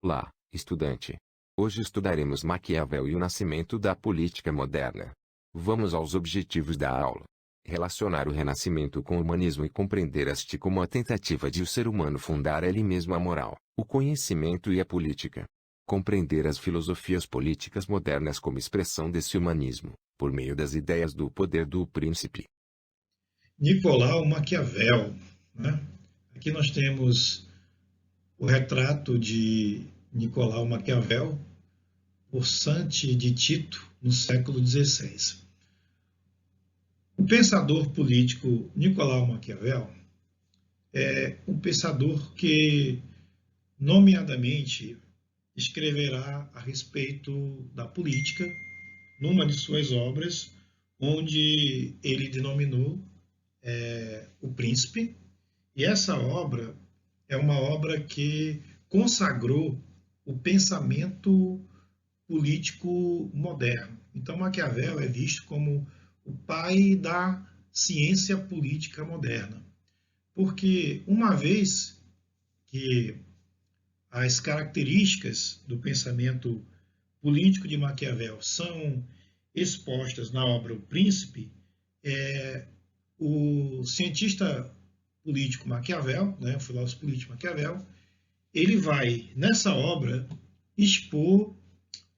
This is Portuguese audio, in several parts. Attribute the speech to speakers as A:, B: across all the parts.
A: Olá, estudante. Hoje estudaremos Maquiavel e o nascimento da política moderna. Vamos aos objetivos da aula. Relacionar o Renascimento com o humanismo e compreender este como a tentativa de o ser humano fundar ele mesmo a moral, o conhecimento e a política. Compreender as filosofias políticas modernas como expressão desse humanismo, por meio das ideias do poder do príncipe.
B: Nicolau Maquiavel, né? Aqui nós temos o retrato de Nicolau Maquiavel por Santi de Tito no século XVI. O pensador político Nicolau Maquiavel é um pensador que, nomeadamente, escreverá a respeito da política numa de suas obras, onde ele denominou O Príncipe, e essa obra é uma obra que consagrou o pensamento político moderno. Então, Maquiavel é visto como o pai da ciência política moderna, porque uma vez que as características do pensamento político de Maquiavel são expostas na obra O Príncipe, o cientista político Maquiavel, né, o filósofo político Maquiavel, ele vai, nessa obra, expor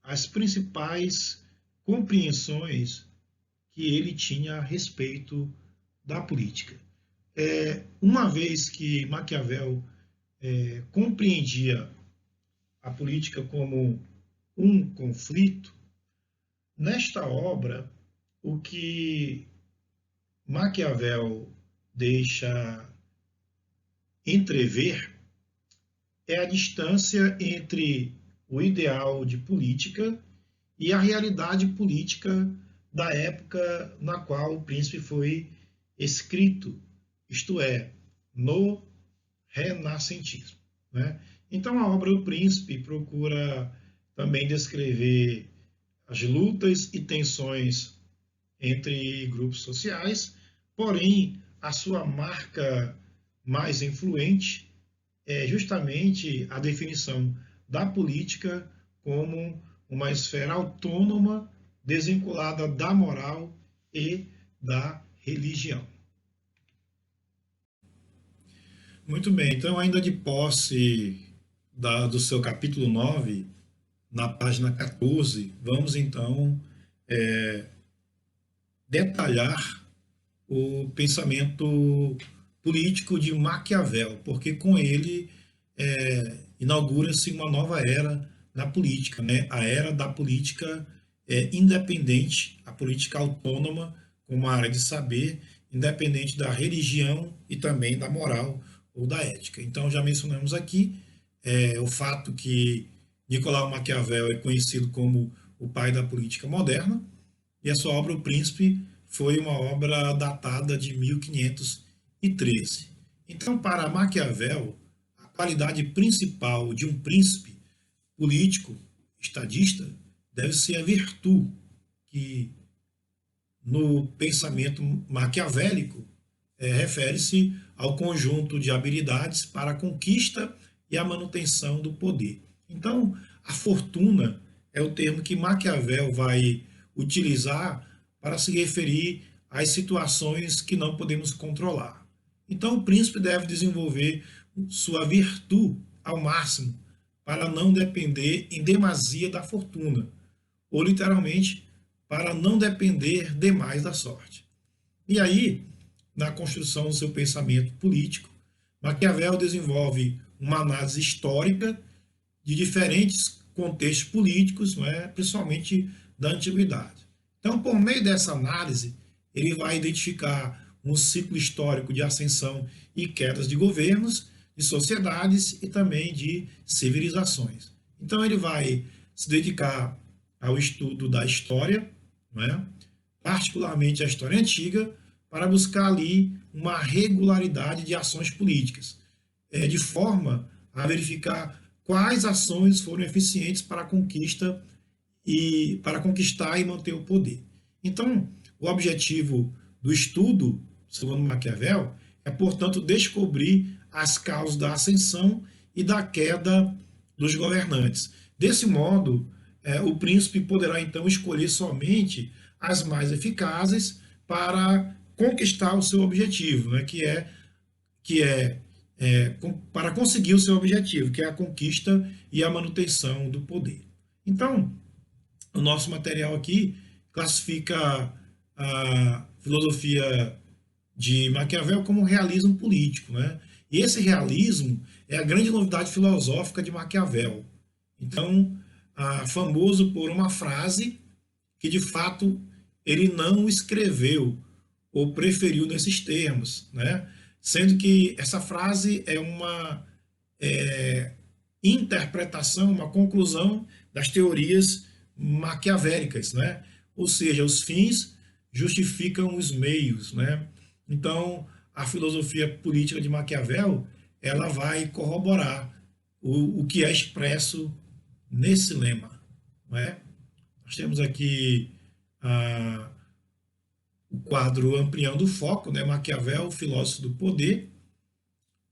B: as principais compreensões que ele tinha a respeito da política. Uma vez que Maquiavel compreendia a política como um conflito, nesta obra, o que Maquiavel deixa entrever é a distância entre o ideal de política e a realidade política da época na qual o Príncipe foi escrito, isto é, no renascentismo, né? Então a obra O Príncipe procura também descrever as lutas e tensões entre grupos sociais, porém a sua marca mais influente é justamente a definição da política como uma esfera autônoma, desvinculada da moral e da religião. Muito bem, então, ainda de posse do seu capítulo 9, na página 14, vamos então detalhar o pensamento político de Maquiavel, porque com ele inaugura-se uma nova era na política, né? A era da política independente, a política autônoma, como uma área de saber, independente da religião e também da moral ou da ética. Então, já mencionamos aqui o fato que Nicolau Maquiavel é conhecido como o pai da política moderna, e a sua obra O Príncipe foi uma obra datada de 1513. Então, para Maquiavel, a qualidade principal de um príncipe político, estadista, deve ser a virtude, que no pensamento maquiavélico refere-se ao conjunto de habilidades para a conquista e a manutenção do poder. Então, a fortuna é o termo que Maquiavel vai utilizar para se referir às situações que não podemos controlar. Então, o príncipe deve desenvolver sua virtude ao máximo para não depender em demasia da fortuna, ou literalmente, para não depender demais da sorte. E aí, na construção do seu pensamento político, Maquiavel desenvolve uma análise histórica de diferentes contextos políticos, não é? Principalmente da antiguidade. Então, por meio dessa análise, ele vai identificar um ciclo histórico de ascensão e quedas de governos, de sociedades e também de civilizações. Então, ele vai se dedicar ao estudo da história, não é? Particularmente a história antiga, para buscar ali uma regularidade de ações políticas, de forma a verificar quais ações foram eficientes para a conquista e para conquistar e manter o poder. Então, o objetivo do estudo, segundo Maquiavel, é, portanto, descobrir as causas da ascensão e da queda dos governantes. Desse modo, o príncipe poderá então escolher somente as mais eficazes para conquistar o seu objetivo, né, para conseguir o seu objetivo, que é a conquista e a manutenção do poder. Então, o nosso material aqui classifica a filosofia de Maquiavel como realismo político, né? E esse realismo é a grande novidade filosófica de Maquiavel. Então, famoso por uma frase que de fato ele não escreveu ou preferiu nesses termos, né? Sendo que essa frase é uma interpretação, uma conclusão das teorias maquiavélicas, né? Ou seja, os fins justificam os meios, né? Então, a filosofia política de Maquiavel, ela vai corroborar o que é expresso nesse lema, não é? Nós temos aqui o quadro Ampliando o Foco, né? Maquiavel, Filósofo do Poder,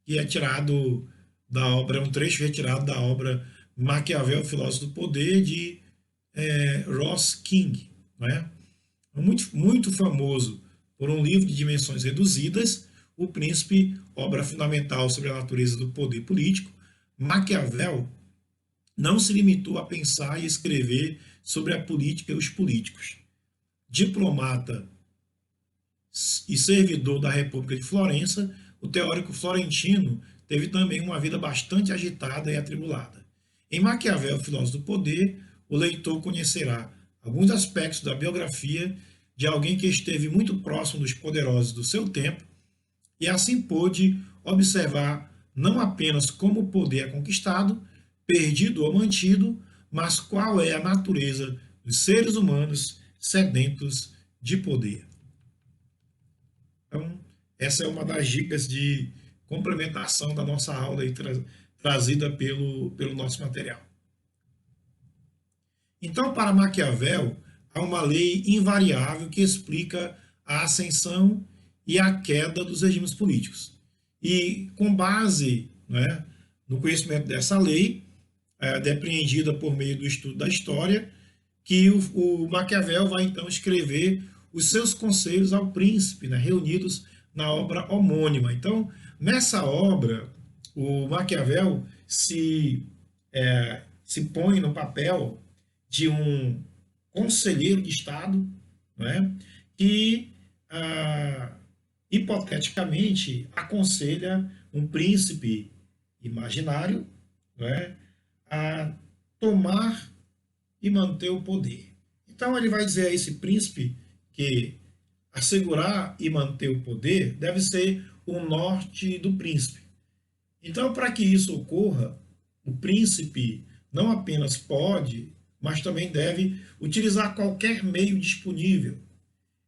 B: que é tirado da obra, um trecho retirado da obra Maquiavel, Filósofo do Poder, de Ross King, né? Muito, muito famoso por um livro de dimensões reduzidas, O Príncipe, obra fundamental sobre a natureza do poder político. Maquiavel não se limitou a pensar e escrever sobre a política e os políticos. Diplomata e servidor da República de Florença, o teórico florentino teve também uma vida bastante agitada e atribulada. Em Maquiavel, Filósofo do Poder, o leitor conhecerá alguns aspectos da biografia de alguém que esteve muito próximo dos poderosos do seu tempo e assim pôde observar não apenas como o poder é conquistado, perdido ou mantido, mas qual é a natureza dos seres humanos sedentos de poder. Então, essa é uma das dicas de complementação da nossa aula aí, trazida pelo nosso material. Então, para Maquiavel, há uma lei invariável que explica a ascensão e a queda dos regimes políticos. E com base, né, no conhecimento dessa lei, depreendida por meio do estudo da história, que o Maquiavel vai então escrever os seus conselhos ao príncipe, né, reunidos na obra homônima. Então, nessa obra, o Maquiavel se põe no papel de um conselheiro de Estado, né, que hipoteticamente aconselha um príncipe imaginário, né, a tomar e manter o poder. Então ele vai dizer a esse príncipe que assegurar e manter o poder deve ser o norte do príncipe. Então, para que isso ocorra, o príncipe não apenas pode, mas também deve utilizar qualquer meio disponível.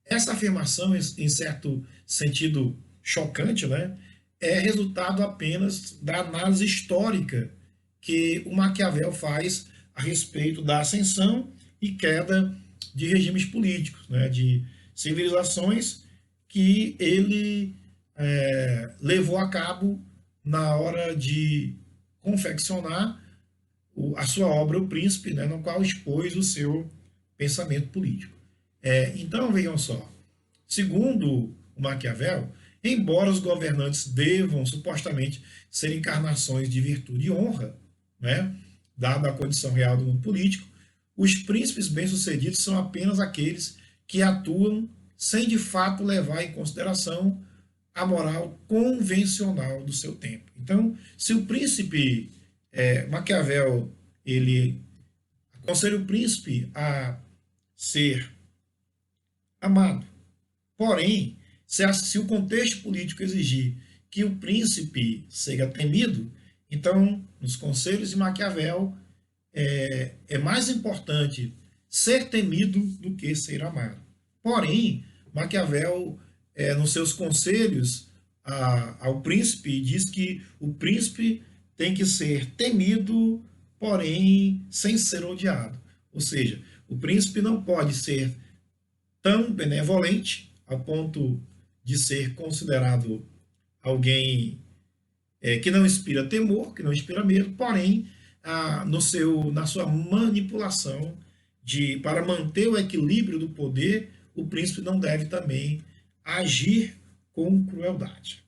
B: Essa afirmação, em certo sentido chocante, né, é resultado apenas da análise histórica que o Maquiavel faz a respeito da ascensão e queda de regimes políticos, né, de civilizações que ele levou a cabo na hora de confeccionar a sua obra O Príncipe, né, no qual expôs o seu pensamento político. Então, vejam só, segundo o Maquiavel, embora os governantes devam supostamente ser encarnações de virtude e honra, né, dada a condição real do mundo político, os príncipes bem-sucedidos são apenas aqueles que atuam sem de fato levar em consideração a moral convencional do seu tempo. Então, se o príncipe Maquiavel, ele aconselha o príncipe a ser amado, porém, se o contexto político exigir que o príncipe seja temido, então, nos conselhos de Maquiavel, é mais importante ser temido do que ser amado. Porém, Maquiavel, nos seus conselhos ao príncipe, diz que o príncipe tem que ser temido, porém sem ser odiado. Ou seja, o príncipe não pode ser tão benevolente ao ponto de ser considerado alguém que não inspira temor, que não inspira medo, porém na sua manipulação para manter o equilíbrio do poder, o príncipe não deve também agir com crueldade.